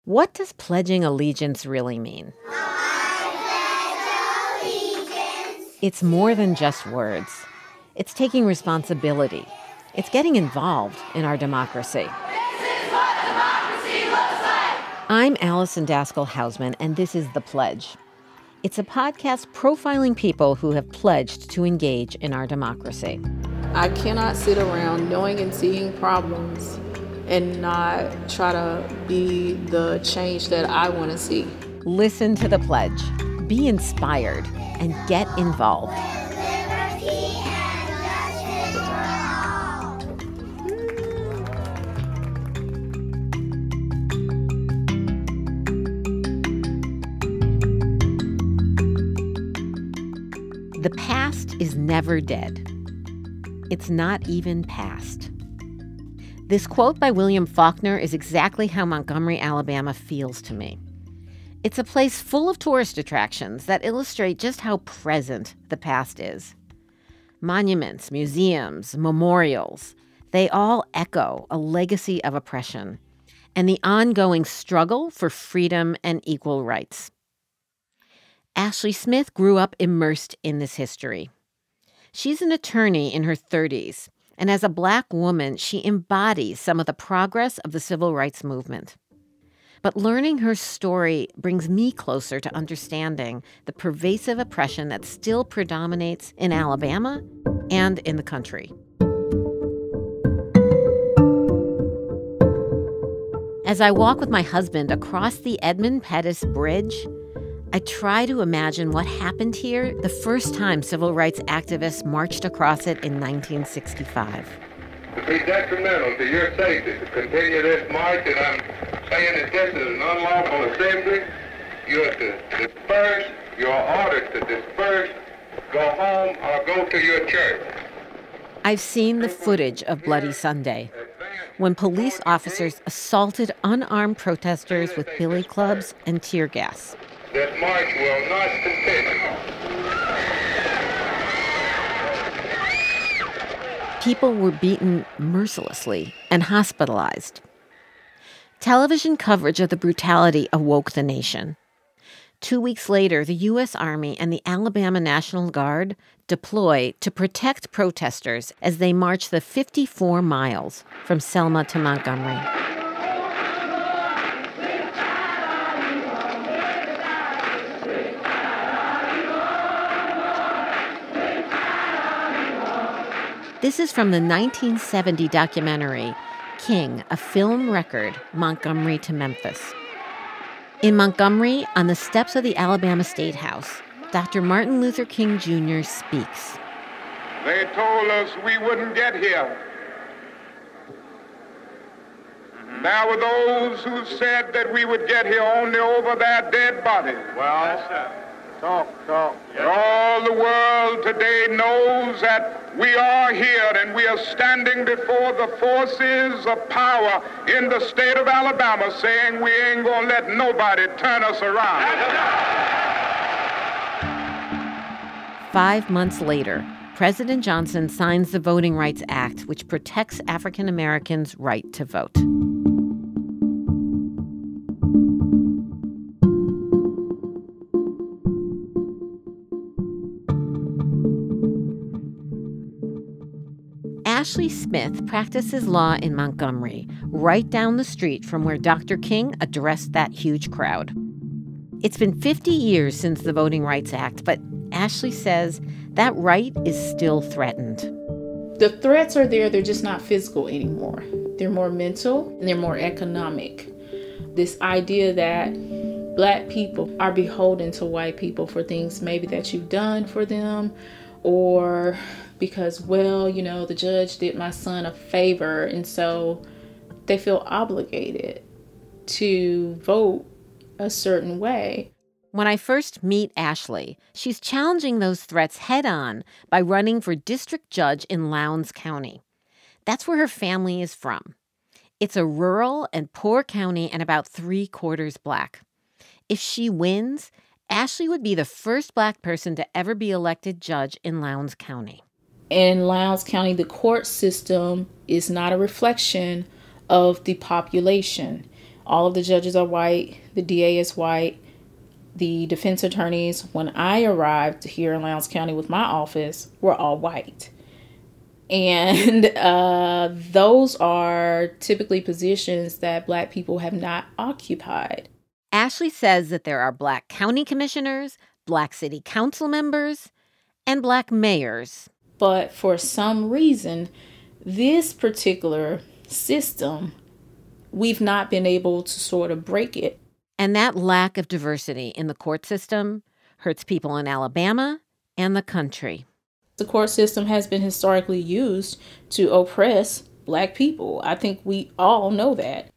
What does pledging allegiance really mean? I pledge allegiance. It's more than just words. It's taking responsibility. It's getting involved in our democracy. This is what democracy looks like. I'm Allison Daskell-Hausman, and this is The Pledge. It's a podcast profiling people who have pledged to engage in our democracy. I cannot sit around knowing and seeing problems and not try to be the change that I want to see. Listen to The Pledge, be inspired, and get involved. Liberty and justice for all. The past is never dead. It's not even past. This quote by William Faulkner is exactly how Montgomery, Alabama feels to me. It's a place full of tourist attractions that illustrate just how present the past is. Monuments, museums, memorials, they all echo a legacy of oppression and the ongoing struggle for freedom and equal rights. Ashley Smith grew up immersed in this history. She's an attorney in her 30s, and as a Black woman, she embodies some of the progress of the civil rights movement. But learning her story brings me closer to understanding the pervasive oppression that still predominates in Alabama and in the country. As I walk with my husband across the Edmund Pettus Bridge, I try to imagine what happened here the first time civil rights activists marched across it in 1965. To be detrimental to your safety to continue this march, and I'm saying that this is an unlawful assembly. You are to disperse. You are ordered to disperse, go home, or go to your church. I've seen the footage of Bloody Sunday, when police officers assaulted unarmed protesters with billy clubs and tear gas. This march will not continue. People were beaten mercilessly and hospitalized. Television coverage of the brutality awoke the nation. 2 weeks later, the U.S. Army and the Alabama National Guard deploy to protect protesters as they march the 54 miles from Selma to Montgomery. This is from the 1970 documentary, King, a Film Record, Montgomery to Memphis. In Montgomery, on the steps of the Alabama State House, Dr. Martin Luther King Jr. speaks. They told us we wouldn't get here. There were those who said that we would get here only over their dead bodies. Well, yes, sir. Talk. Yes. All the world today knows that we are here and we are standing before the forces of power in the state of Alabama saying we ain't gonna let nobody turn us around. 5 months later, President Johnson signs the Voting Rights Act, which protects African Americans' right to vote. Ashley Smith practices law in Montgomery, right down the street from where Dr. King addressed that huge crowd. It's been 50 years since the Voting Rights Act, but Ashley says that right is still threatened. The threats are there, they're just not physical anymore. They're more mental and they're more economic. This idea that Black people are beholden to white people for things maybe that you've done for them, or because, well, you know, the judge did my son a favor, and so they feel obligated to vote a certain way. When I first meet Ashley, she's challenging those threats head-on by running for district judge in Lowndes County. That's where her family is from. It's a rural and poor county and about 3/4 Black. If she wins, Ashley would be the first Black person to ever be elected judge in Lowndes County. In Lowndes County, the court system is not a reflection of the population. All of the judges are white. The DA is white. The defense attorneys, when I arrived here in Lowndes County with my office, were all white. And those are typically positions that Black people have not occupied. Ashley says that there are Black county commissioners, Black city council members, and Black mayors. But for some reason, this particular system, we've not been able to sort of break it. And that lack of diversity in the court system hurts people in Alabama and the country. The court system has been historically used to oppress Black people. I think we all know that.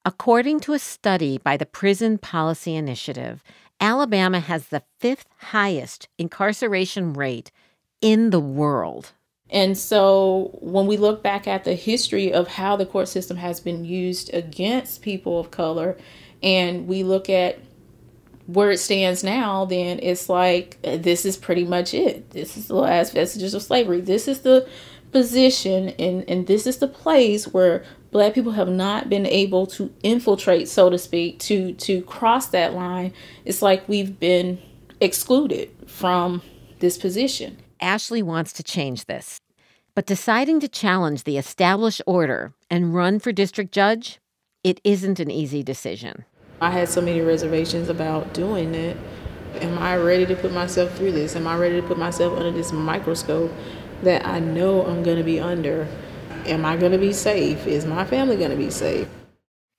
According to a study by the Prison Policy Initiative, Alabama has the 5th highest incarceration rate in the world. And so when we look back at the history of how the court system has been used against people of color, and we look at where it stands now, then it's like, this is pretty much it. This is the last vestiges of slavery. This is the position and this is the place where Black people have not been able to infiltrate, so to speak, to cross that line. It's like we've been excluded from this position. Ashley wants to change this. But deciding to challenge the established order and run for district judge, it isn't an easy decision. I had so many reservations about doing it. Am I ready to put myself through this? Am I ready to put myself under this microscope that I know I'm going to be under? Am I going to be safe? Is my family going to be safe?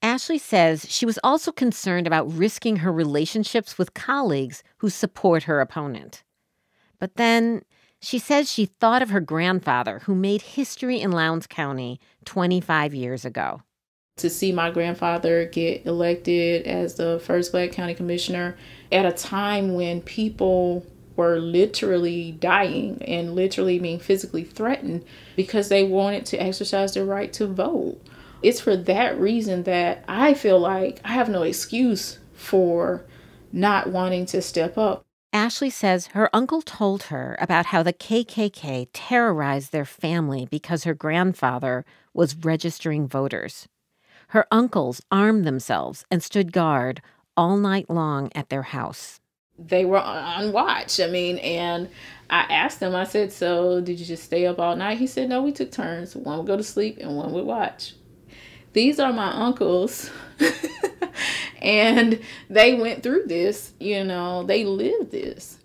Ashley says she was also concerned about risking her relationships with colleagues who support her opponent. But then she says she thought of her grandfather, who made history in Lowndes County 25 years ago. To see my grandfather get elected as the first Black county commissioner at a time when people were literally dying, and literally being physically threatened because they wanted to exercise their right to vote. It's for that reason that I feel like I have no excuse for not wanting to step up. Ashley says her uncle told her about how the KKK terrorized their family because her grandfather was registering voters. Her uncles armed themselves and stood guard all night long at their house. They were on watch. And I asked them, I said, so did you just stay up all night? He said, no, we took turns. One would go to sleep and one would watch. These are my uncles. And they went through this, they lived this.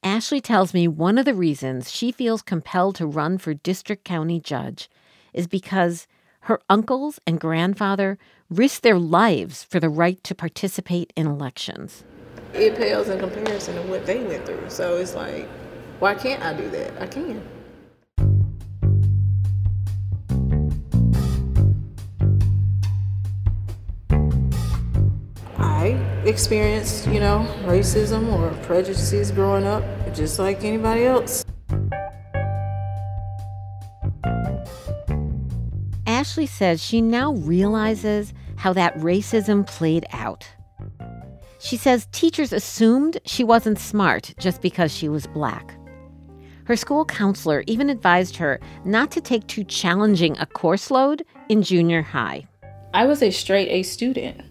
Ashley tells me one of the reasons she feels compelled to run for district county judge is because her uncles and grandfather risked their lives for the right to participate in elections. It pales in comparison to what they went through. So it's like, why can't I do that? I can. I experienced, racism or prejudices growing up, just like anybody else. Ashley says she now realizes how that racism played out. She says teachers assumed she wasn't smart just because she was Black. Her school counselor even advised her not to take too challenging a course load in junior high. I was a straight A student,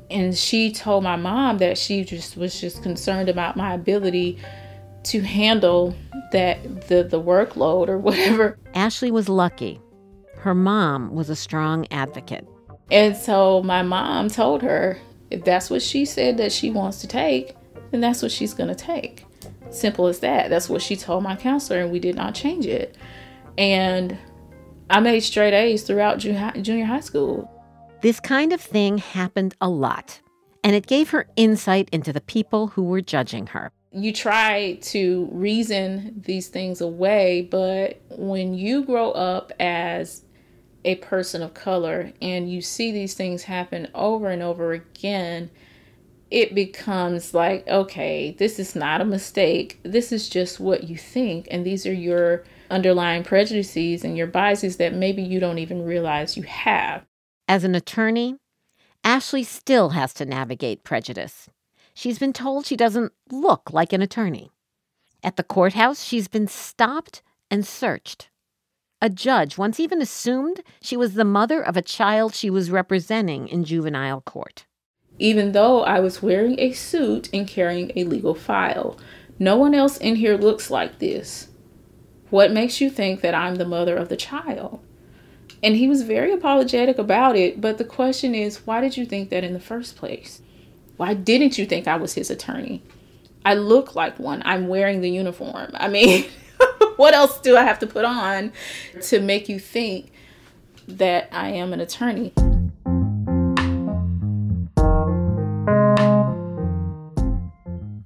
and she told my mom that she was concerned about my ability to handle the workload or whatever. Ashley was lucky. Her mom was a strong advocate. And so my mom told her, if that's what she said that she wants to take, then that's what she's going to take. Simple as that. That's what she told my counselor, and we did not change it. And I made straight A's throughout junior high school. This kind of thing happened a lot, and it gave her insight into the people who were judging her. You try to reason these things away, but when you grow up as a person of color and you see these things happen over and over again, it becomes like, okay, this is not a mistake. This is just what you think. And these are your underlying prejudices and your biases that maybe you don't even realize you have. As an attorney, Ashley still has to navigate prejudice. She's been told she doesn't look like an attorney. At the courthouse, she's been stopped and searched. A judge once even assumed she was the mother of a child she was representing in juvenile court. Even though I was wearing a suit and carrying a legal file, no one else in here looks like this. What makes you think that I'm the mother of the child? And he was very apologetic about it, but the question is, why did you think that in the first place? Why didn't you think I was his attorney? I look like one. I'm wearing the uniform. I mean, what else do I have to put on to make you think that I am an attorney?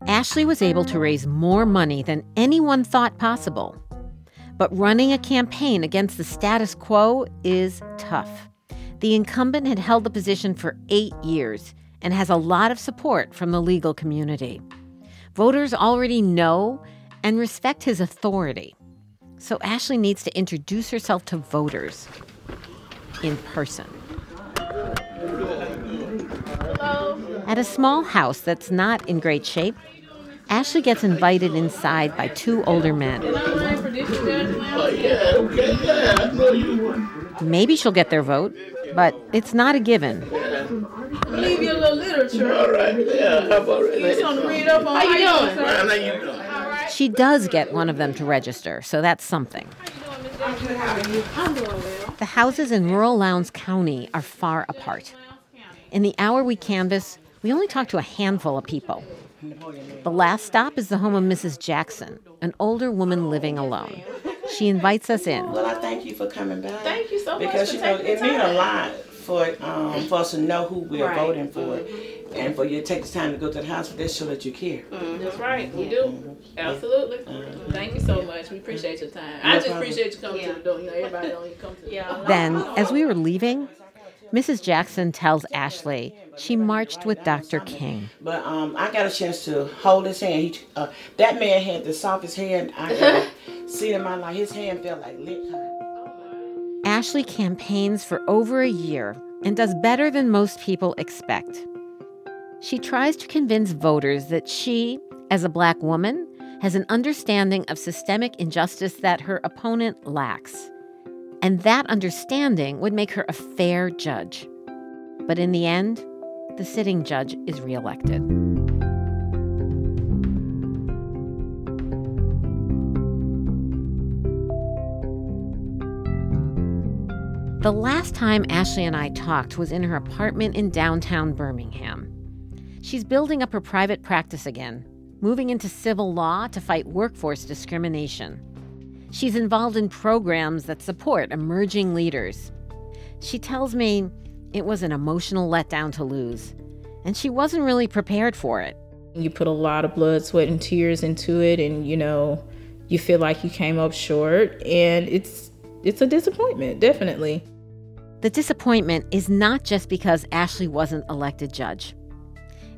Ashley was able to raise more money than anyone thought possible. But running a campaign against the status quo is tough. The incumbent had held the position for 8 years and has a lot of support from the legal community. Voters already know and respect his authority. So Ashley needs to introduce herself to voters in person. Hello. At a small house that's not in great shape, Ashley gets invited inside by 2 older men. Maybe she'll get their vote, but it's not a given. Leave you a little literature. All right, yeah, I've already. You just want to read up on how you doing? How you doing? She does get one of them to register, so that's something. I'm doing well. The houses in rural Lowndes County are far apart. In the hour we canvass, we only talk to a handful of people. The last stop is the home of Mrs. Jackson, an older woman living alone. She invites us in. Well, I thank you for coming by. Thank you so much because for you know taking it the means time. a lot for us to know who we're Right. voting for, and for you to take the time to go to the house. That show that you care. That's right, we do. Absolutely. Thank you so much. We appreciate your time. I just problem. appreciate you coming to the door. You know, everybody don't even come to the door. Then, as we were leaving, Mrs. Jackson tells Ashley she marched with Dr. King. But I got a chance to hold his hand. He, that man had the softest hand I ever seen in my life. His hand felt like lit cotton. Ashley campaigns for over a year and does better than most people expect. She tries to convince voters that she, as a Black woman, has an understanding of systemic injustice that her opponent lacks. And that understanding would make her a fair judge. But in the end, the sitting judge is reelected. The last time Ashley and I talked was in her apartment in downtown Birmingham. She's building up her private practice again, moving into civil law to fight workforce discrimination. She's involved in programs that support emerging leaders. She tells me it was an emotional letdown to lose, and she wasn't really prepared for it. You put a lot of blood, sweat, and tears into it, and you know, you feel like you came up short, and it's a disappointment, definitely. The disappointment is not just because Ashley wasn't elected judge.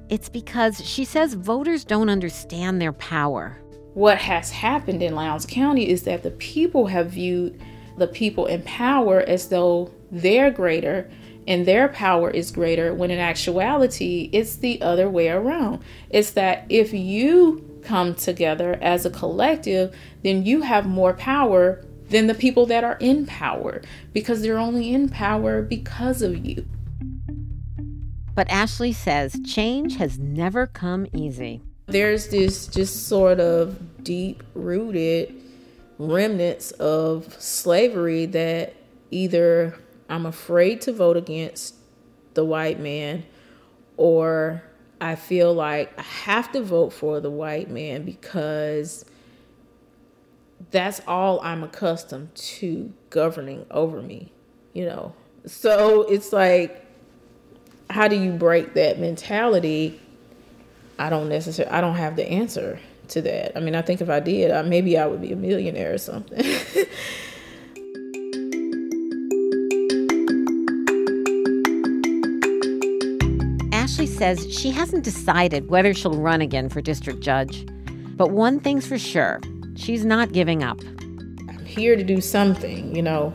It's because she says voters don't understand their power. What has happened in Lowndes County is that the people have viewed the people in power as though they're greater and their power is greater, when in actuality, it's the other way around. It's that if you come together as a collective, then you have more power than the people that are in power, because they're only in power because of you. But Ashley says change has never come easy. There's this just sort of deep-rooted remnants of slavery that either I'm afraid to vote against the white man, or I feel like I have to vote for the white man because that's all I'm accustomed to governing over me, you know. So it's like, how do you break that mentality? I don't have the answer to that. I mean, I think if I did, maybe I would be a millionaire or something. Ashley says she hasn't decided whether she'll run again for district judge. But one thing's for sure, she's not giving up. I'm here to do something, you know.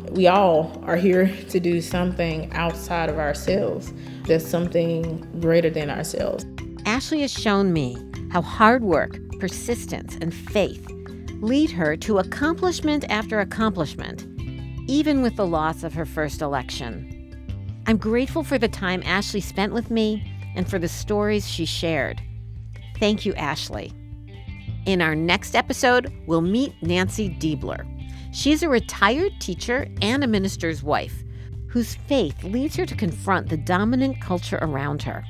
We all are here to do something outside of ourselves. There's something greater than ourselves. Ashley has shown me how hard work, persistence, and faith lead her to accomplishment after accomplishment even with the loss of her first election. I'm grateful for the time Ashley spent with me and for the stories she shared. Thank you, Ashley. In our next episode, we'll meet Nancy Diebler. She's a retired teacher and a minister's wife whose faith leads her to confront the dominant culture around her.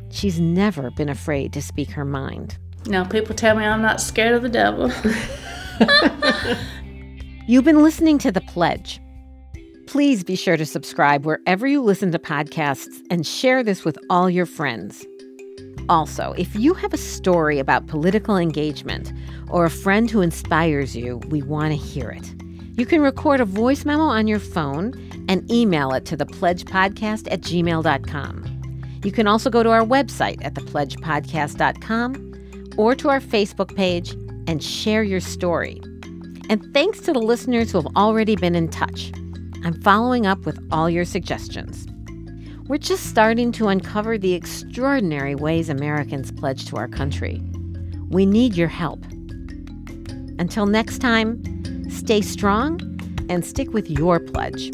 She's never been afraid to speak her mind. Now, people tell me I'm not scared of the devil. You've been listening to The Pledge. Please be sure to subscribe wherever you listen to podcasts and share this with all your friends. Also, if you have a story about political engagement or a friend who inspires you, we want to hear it. You can record a voice memo on your phone and email it to thepledgepodcast@gmail.com. You can also go to our website at thepledgepodcast.com or to our Facebook page and share your story. And thanks to the listeners who have already been in touch. I'm following up with all your suggestions. We're just starting to uncover the extraordinary ways Americans pledge to our country. We need your help. Until next time, stay strong and stick with your pledge.